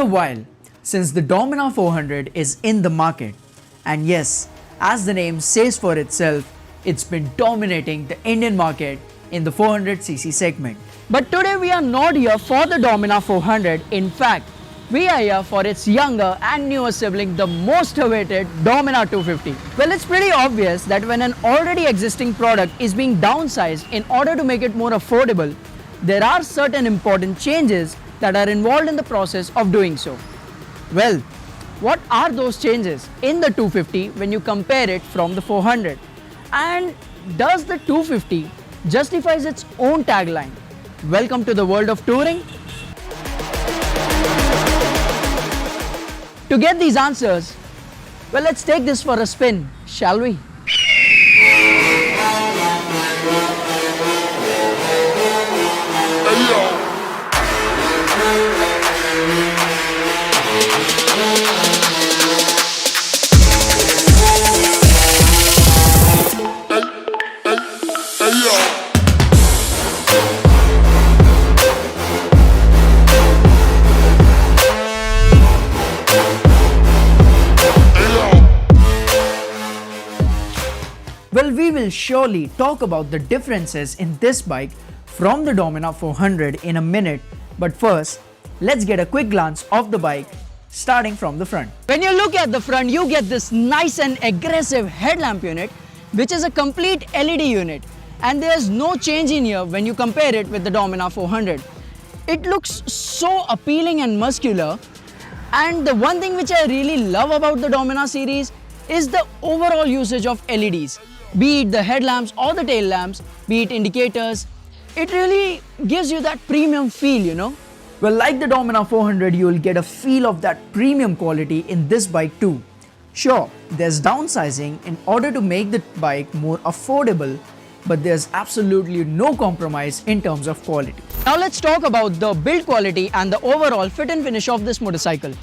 a while since the Dominar 400 is in the market, and yes, as the name says for itself, it's been dominating the Indian market in the 400cc segment. But today we are not here for the Dominar 400. In fact, we are here for its younger and newer sibling, the most awaited Dominar 250. Well, it's pretty obvious that when an already existing product is being downsized in order to make it more affordable, there are certain important changes that are involved in the process of doing so. Well, what are those changes in the 250 when you compare it from the 400? And does the 250 justifies its own tagline? Welcome to the world of touring. To get these answers, well, let's take this for a spin, shall we? Well, we will surely talk about the differences in this bike from the Dominar 400 in a minute, but first, let's get a quick glance of the bike starting from the front. When you look at the front, you get this nice and aggressive headlamp unit, which is a complete LED unit, and there's no change in here when you compare it with the Dominar 400. It looks so appealing and muscular, and the one thing which I really love about the Dominar series is the overall usage of LEDs. Be it the headlamps or the tail lamps, be it indicators, it really gives you that premium feel, you know. Well, like the Dominar 400, you will get a feel of that premium quality in this bike too. Sure, there's downsizing in order to make the bike more affordable, but there's absolutely no compromise in terms of quality. Now let's talk about the build quality and the overall fit and finish of this motorcycle.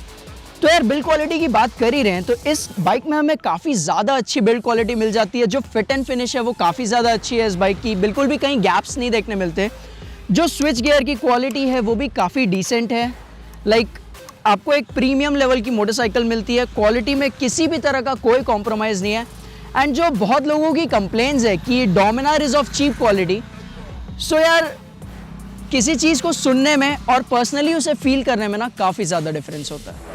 तो यार build quality की बात कर ही रहे हैं तो इस bike में हमें काफ़ी ज़्यादा अच्छी बिल्ड क्वालिटी मिल जाती है। जो फिट एंड फिनिश है वो काफ़ी ज़्यादा अच्छी है इस बाइक की, बिल्कुल भी कहीं गैप्स नहीं देखने मिलते। जो स्विच गियर की क्वालिटी है वो भी काफ़ी डिसेंट है। आपको एक प्रीमियम लेवल की मोटरसाइकिल मिलती है, क्वालिटी में किसी भी तरह का कोई कॉम्प्रोमाइज़ नहीं है। एंड जो बहुत लोगों की कंप्लेंट्स है कि Dominar is of cheap quality, so यार किसी चीज़ को सुनने में और पर्सनली उसे फील करने में ना काफ़ी ज़्यादा डिफरेंस होता है।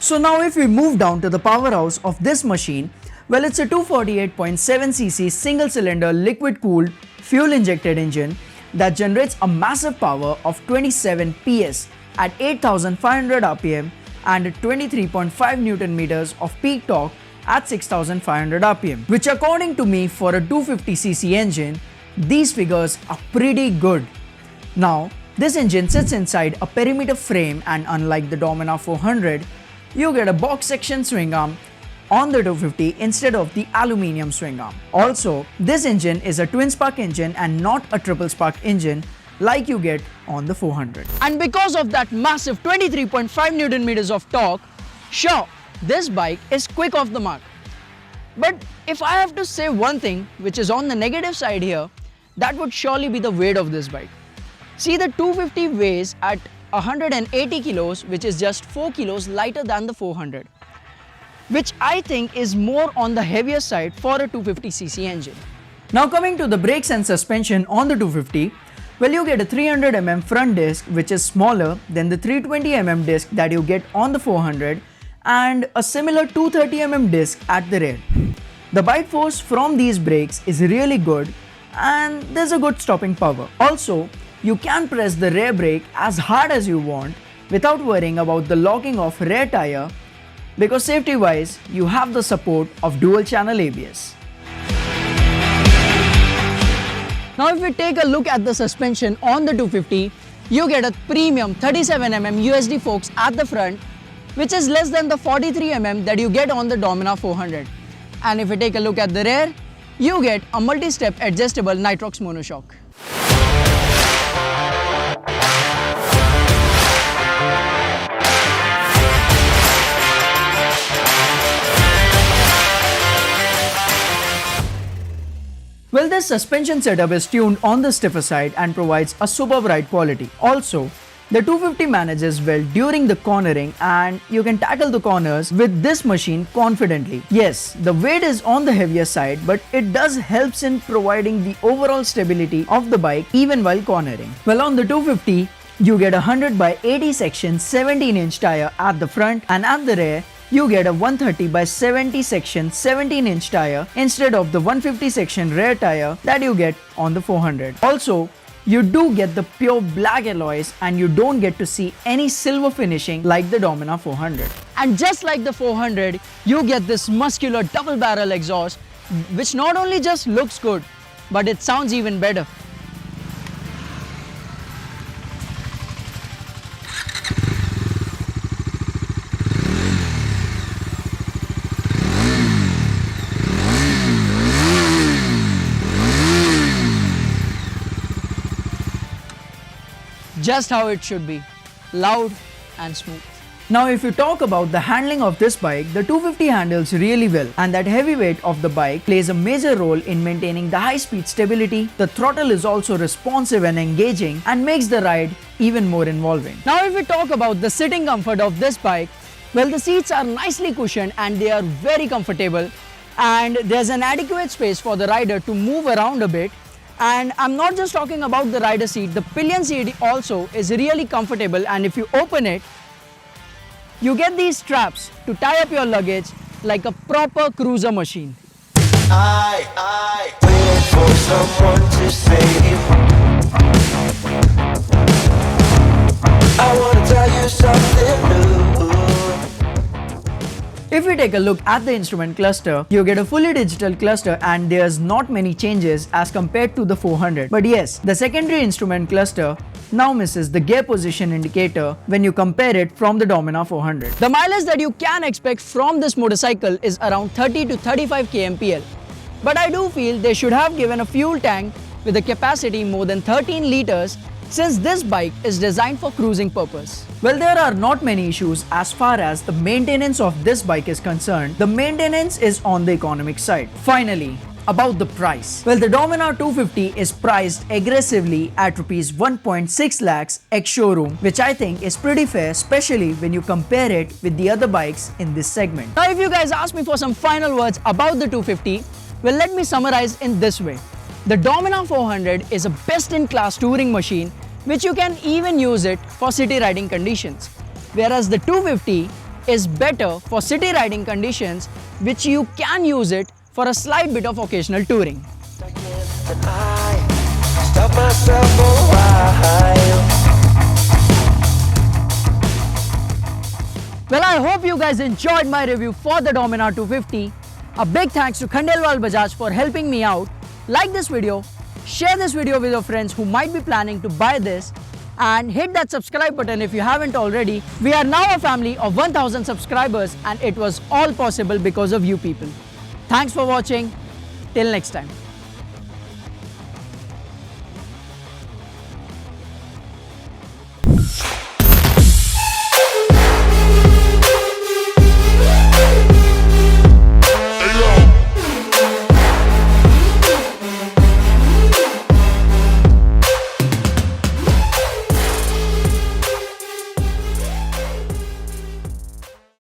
So now if we move down to the powerhouse of this machine, well, it's a 248.7cc single cylinder liquid cooled fuel injected engine that generates a massive power of 27 PS at 8500 rpm and 23.5 Newton meters of peak torque at 6500 rpm, which according to me for a 250cc engine, these figures are pretty good. Now, this engine sits inside a perimeter frame, and unlike the Dominar 400, you get a box section swing arm on the 250 instead of the aluminium swing arm. Also, this engine is a twin spark engine and not a triple spark engine like you get on the 400. And because of that massive 23.5 Newton meters of torque, sure, this bike is quick off the mark. But if I have to say one thing which is on the negative side here, that would surely be the weight of this bike. See, the 250 weighs at 180 kilos, which is just 4 kilos lighter than the 400, which I think is more on the heavier side for a 250cc engine. Now coming to the brakes and suspension on the 250, well, you get a 300mm front disc which is smaller than the 320mm disc that you get on the 400 and a similar 230mm disc at the rear. The bite force from these brakes is really good and there's a good stopping power. Also, you can press the rear brake as hard as you want without worrying about the locking of rear tire because safety wise you have the support of dual channel ABS. Now if we take a look at the suspension on the 250, you get a premium 37mm USD forks at the front, which is less than the 43mm that you get on the Dominar 400. And if we take a look at the rear, you get a multi-step adjustable Nitrox monoshock. Well, this suspension setup is tuned on the stiffer side and provides a superb ride quality. Also, the 250 manages well during the cornering and you can tackle the corners with this machine confidently. Yes, the weight is on the heavier side, but it does helps in providing the overall stability of the bike even while cornering. Well, on the 250, you get a 100 by 80 section 17-inch tire at the front, and at the rear, you get a 130 by 70 section 17-inch tire instead of the 150 section rear tire that you get on the 400. Also, you do get the pure black alloys and you don't get to see any silver finishing like the Dominar 400. And just like the 400, you get this muscular double barrel exhaust, which not only just looks good, but it sounds even better. Just how it should be, loud and smooth. Now if you talk about the handling of this bike, the 250 handles really well, and that heavy weight of the bike plays a major role in maintaining the high speed stability. The throttle is also responsive and engaging and makes the ride even more involving. Now if we talk about the sitting comfort of this bike, well, the seats are nicely cushioned and they are very comfortable, and there's an adequate space for the rider to move around a bit. And I'm not just talking about the rider seat, the pillion seat also is really comfortable, and if you open it, you get these straps to tie up your luggage like a proper cruiser machine. I waited for someone to save. I wanna tell you something new. If we take a look at the instrument cluster, you get a fully digital cluster and there's not many changes as compared to the 400. But yes, the secondary instrument cluster now misses the gear position indicator when you compare it from the Dominar 400. The mileage that you can expect from this motorcycle is around 30 to 35 kmpl. But I do feel they should have given a fuel tank with a capacity more than 13 liters, since this bike is designed for cruising purpose. Well, there are not many issues as far as the maintenance of this bike is concerned. The maintenance is on the economic side. Finally, about the price. Well, the Dominar 250 is priced aggressively at Rs 1.6 lakhs ex-showroom, which I think is pretty fair, especially when you compare it with the other bikes in this segment. Now if you guys ask me for some final words about the 250, well, let me summarize in this way. The Dominar 400 is a best-in-class touring machine which you can even use it for city riding conditions, whereas the 250 is better for city riding conditions which you can use it for a slight bit of occasional touring. Well, I hope you guys enjoyed my review for the Dominar 250. A big thanks to Khandelwal Bajaj for helping me out. Like this video, share this video with your friends who might be planning to buy this, and hit that subscribe button if you haven't already. We are now a family of 1000 subscribers and it was all possible because of you people. Thanks for watching. Till next time.